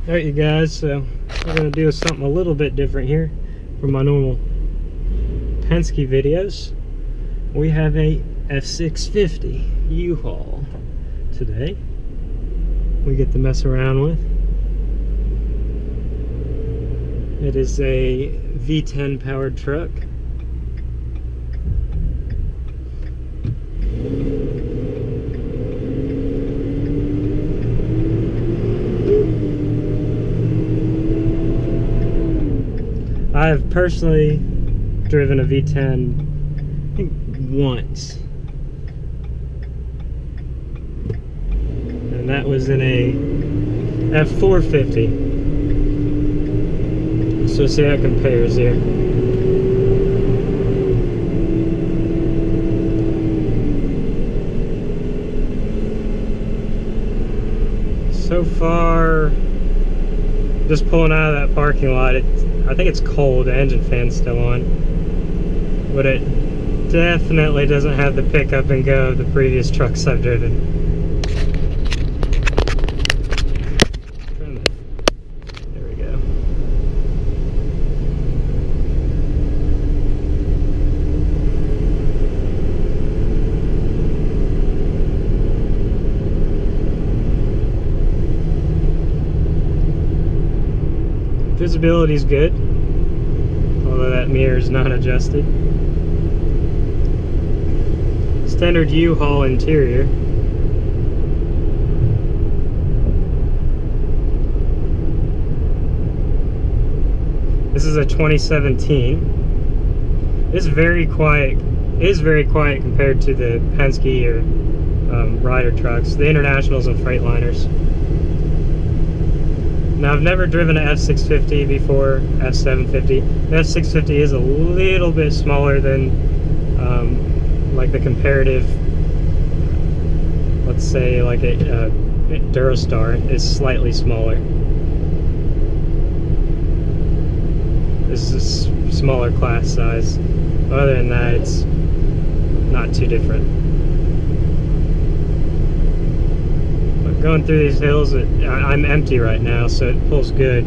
Alright you guys, so we're going to do something a little bit different here from my normal Penske videos. We have a F-650 U-Haul today we get to mess around with. It is a V10 powered truck. I have personally driven a V10, I think, once. And that was in a F-450. So see how it compares here. So far, just pulling out of that parking lot, I think it's cold, the engine fan's still on, but it definitely doesn't have the pickup and go of the previous trucks I've driven. There we go. Visibility is good, although that mirror is not adjusted. Standard U-Haul interior. This is a 2017. It's very quiet. It is very quiet compared to the Penske or Ryder trucks, the Internationals and Freightliners. Now, I've never driven an F-650 before, F-750. The F-650 is a little bit smaller than, like the comparative, let's say, like a Durastar is slightly smaller. This is a smaller class size. Other than that, it's not too different. Going through these hills, I'm empty right now, so it pulls good.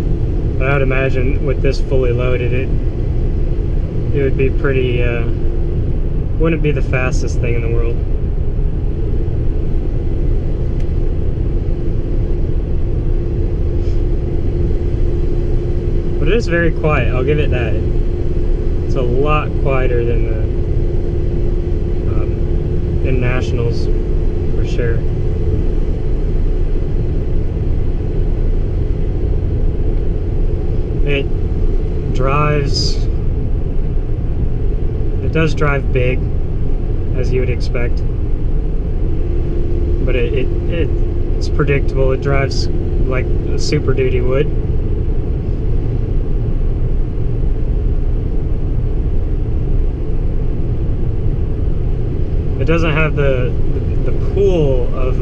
But I would imagine with this fully loaded, it would be pretty, wouldn't be the fastest thing in the world. But it is very quiet, I'll give it that. It's a lot quieter than the Internationals, for sure. It does drive big, as you would expect, but it's predictable. It drives like a Super Duty would. It doesn't have the pull of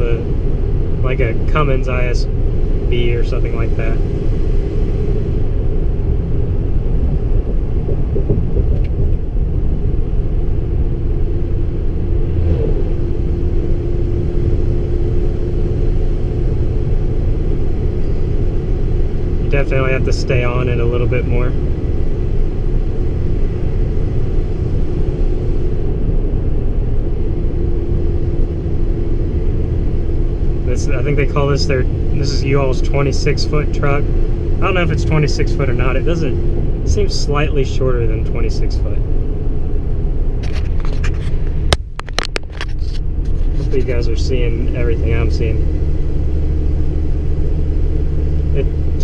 like a Cummins ISB or something like that. Definitely have to stay on it a little bit more. I think they call this this is U-Haul's 26-foot truck. I don't know if it's 26 foot or not. It seems slightly shorter than 26 foot. Hopefully you guys are seeing everything I'm seeing.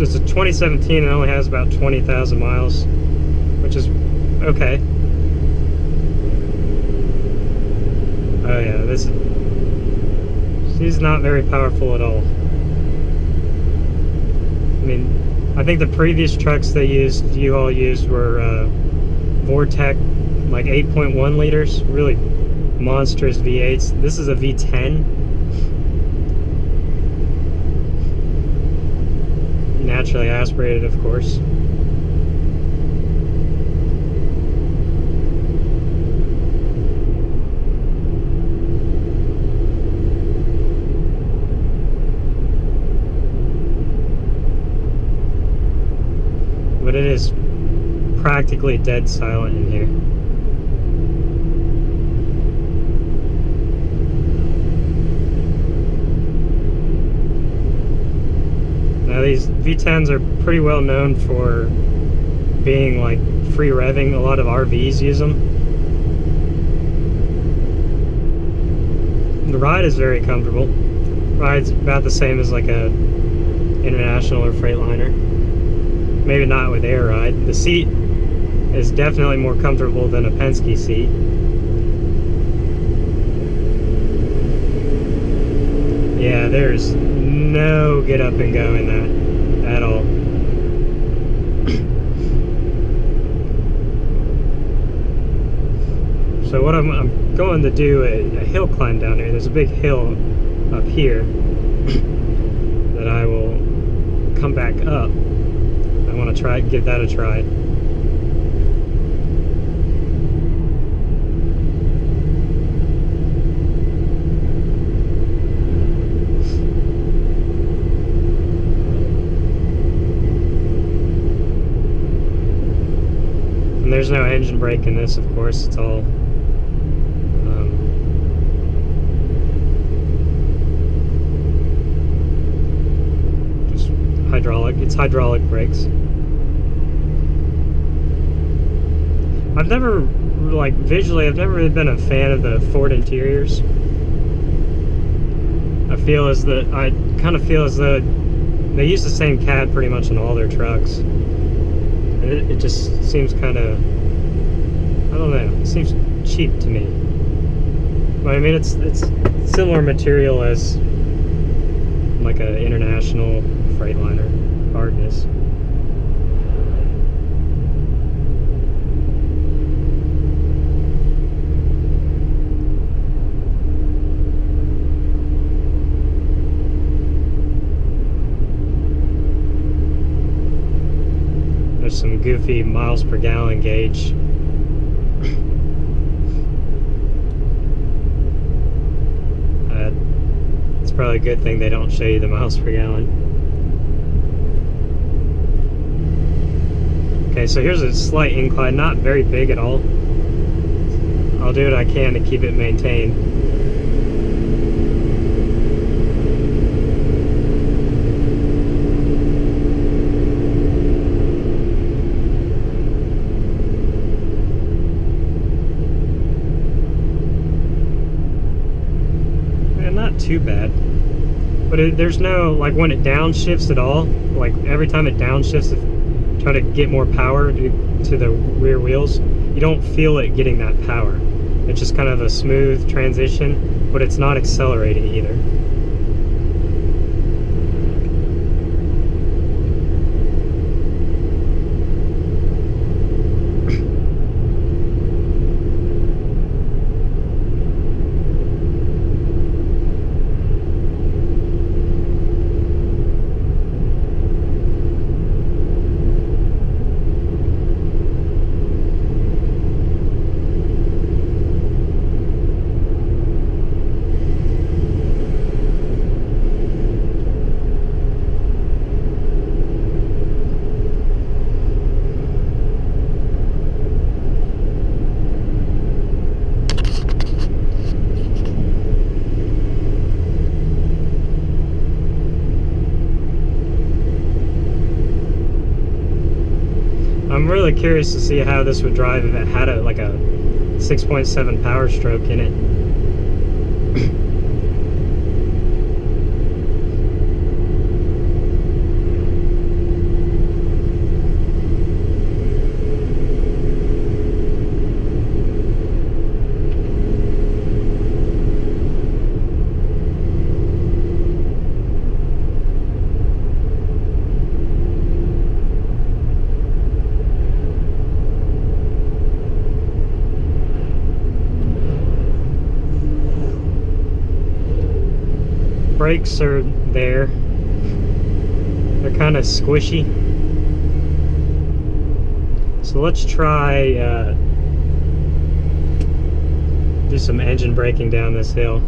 It's a 2017 and only has about 20,000 miles, which is okay. Oh yeah, she's not very powerful at all. I mean, I think the previous trucks U-Haul used were Vortec, like 8.1 liters, really monstrous V8s. This is a V10. Naturally aspirated, of course. but it is practically dead silent in here. Now these V10s are pretty well known for being like free revving. A lot of RVs use them. The ride is very comfortable. Ride's about the same as like a International or Freightliner. Maybe not with air ride. The seat is definitely more comfortable than a Penske seat. Yeah, there's no get up and go in that at all. So what I'm going to do a hill climb down here. There's a big hill up here that I will come back up. I want to give that a try. And there's no engine brake in this, of course. It's all just hydraulic. It's hydraulic brakes. I've never, like, visually, I've never really been a fan of the Ford interiors. I kind of feel as though they use the same cab pretty much on all their trucks. And it just seems kind of, I don't know, it seems cheap to me. But I mean, it's similar material as like a International Freightliner hardness. There's some goofy miles per gallon gauge. It's probably a good thing they don't show you the miles per gallon. Okay, so here's a slight incline, not very big at all. I'll do what I can to keep it maintained. Not too bad, but there's no, like, when it downshifts at all, like every time it downshifts to try to get more power to the rear wheels, you don't feel it getting that power. It's just kind of a smooth transition, but it's not accelerating either. I'm really curious to see how this would drive if it had like a 6.7 power stroke in it. Brakes are there. They're kind of squishy. So let's try do some engine braking down this hill.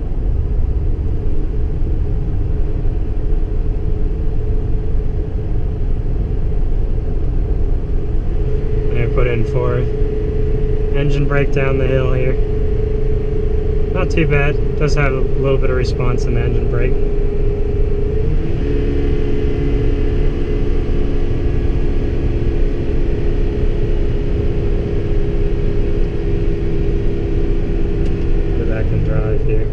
looking for. Engine brake down the hill here. Not too bad. Does have a little bit of response in the engine brake. Go back and drive here.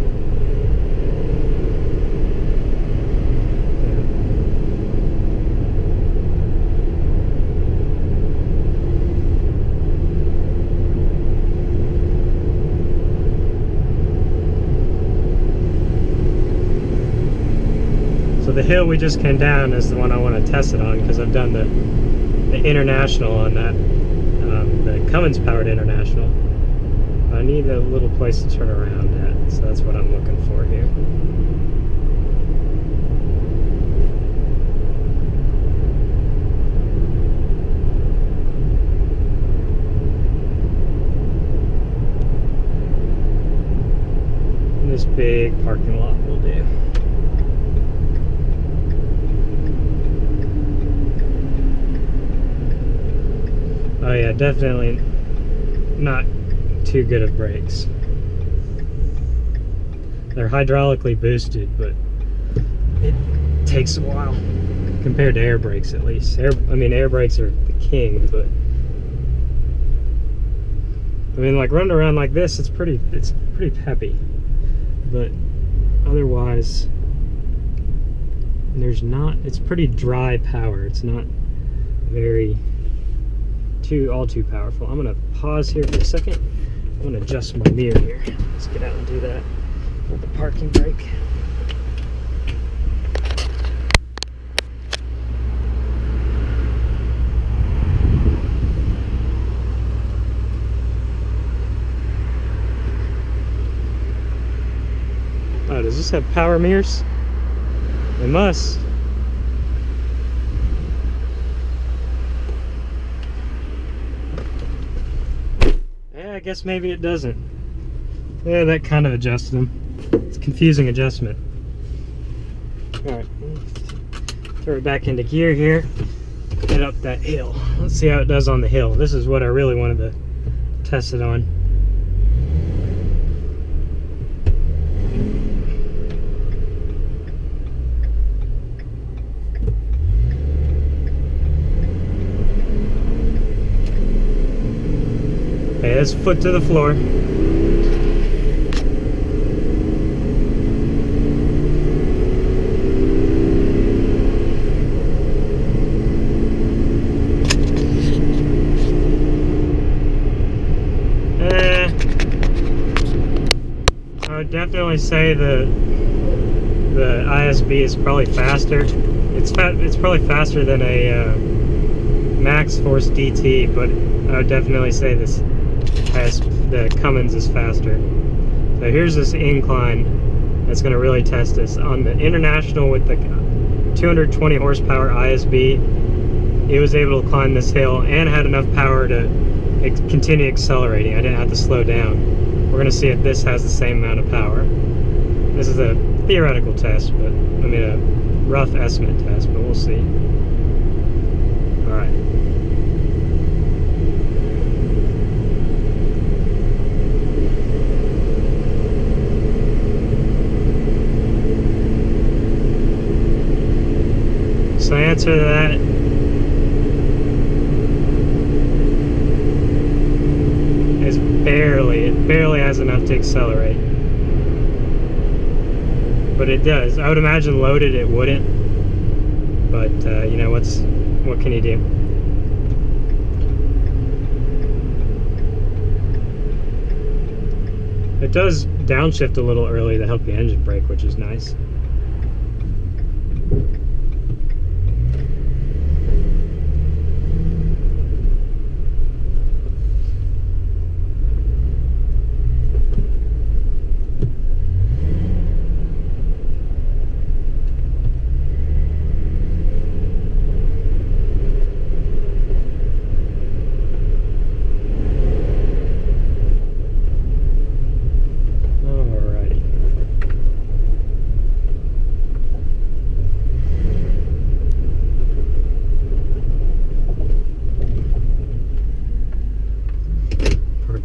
So the hill we just came down is the one I want to test it on, because I've done the International on that, the Cummins powered International. I need a little place to turn around at, so that's what I'm looking for here. And this big parking lot will do. Oh yeah, definitely not too good of brakes. They're hydraulically boosted, but it takes a while compared to air brakes, at least. Air brakes are the king, but I mean, like running around like this, it's pretty peppy. But otherwise, it's pretty dry power. It's not very all too powerful. I'm gonna pause here for a second. I'm gonna adjust my mirror here. Let's get out and do that with the parking brake. Oh, does this have power mirrors? It must. I guess maybe it doesn't. Yeah, that kind of adjusted them. It's a confusing adjustment. Alright, throw it back into gear here. Head up that hill. Let's see how it does on the hill. This is what I really wanted to test it on. Okay, that's foot to the floor. I would definitely say the ISB is probably faster. It's probably faster than a Max Force DT, but I would definitely say the Cummins is faster. So here's this incline that's going to really test this. On the International with the 220 horsepower ISB, it was able to climb this hill and had enough power to continue accelerating. I didn't have to slow down. We're going to see if this has the same amount of power. This is a theoretical test, but I mean a rough estimate test, but we'll see. Alright. So the answer to that is barely. It barely has enough to accelerate. But it does. I would imagine loaded it wouldn't. But you know, what can you do? It does downshift a little early to help the engine brake, which is nice.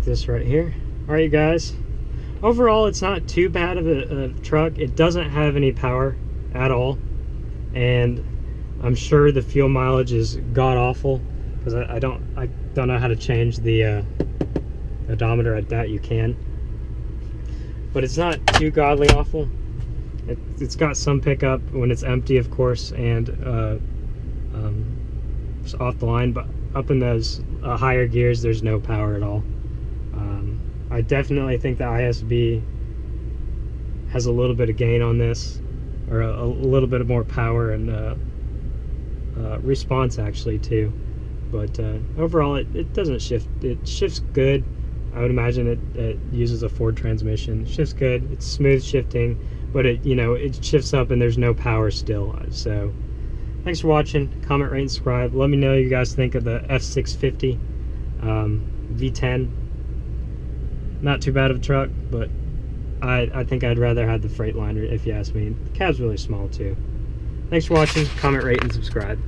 this right here. All right, guys. Overall, it's not too bad of a truck. It doesn't have any power at all, and I'm sure the fuel mileage is god awful because I don't know how to change the odometer. I doubt you can, but it's not too godly awful. It's got some pickup when it's empty, of course, and it's off the line, but up in those higher gears, there's no power at all. I definitely think the ISB has a little bit of gain on this, or a little bit of more power and response actually too. But overall, it doesn't shift. It shifts good. I would imagine it uses a Ford transmission. It shifts good. It's smooth shifting, but it shifts up and there's no power still. So thanks for watching. Comment, rate, and subscribe. Let me know what you guys think of the F-650 V10. Not too bad of a truck, but I think I'd rather have the Freightliner if you ask me. The cab's really small too. Thanks for watching. Comment, rate, and subscribe.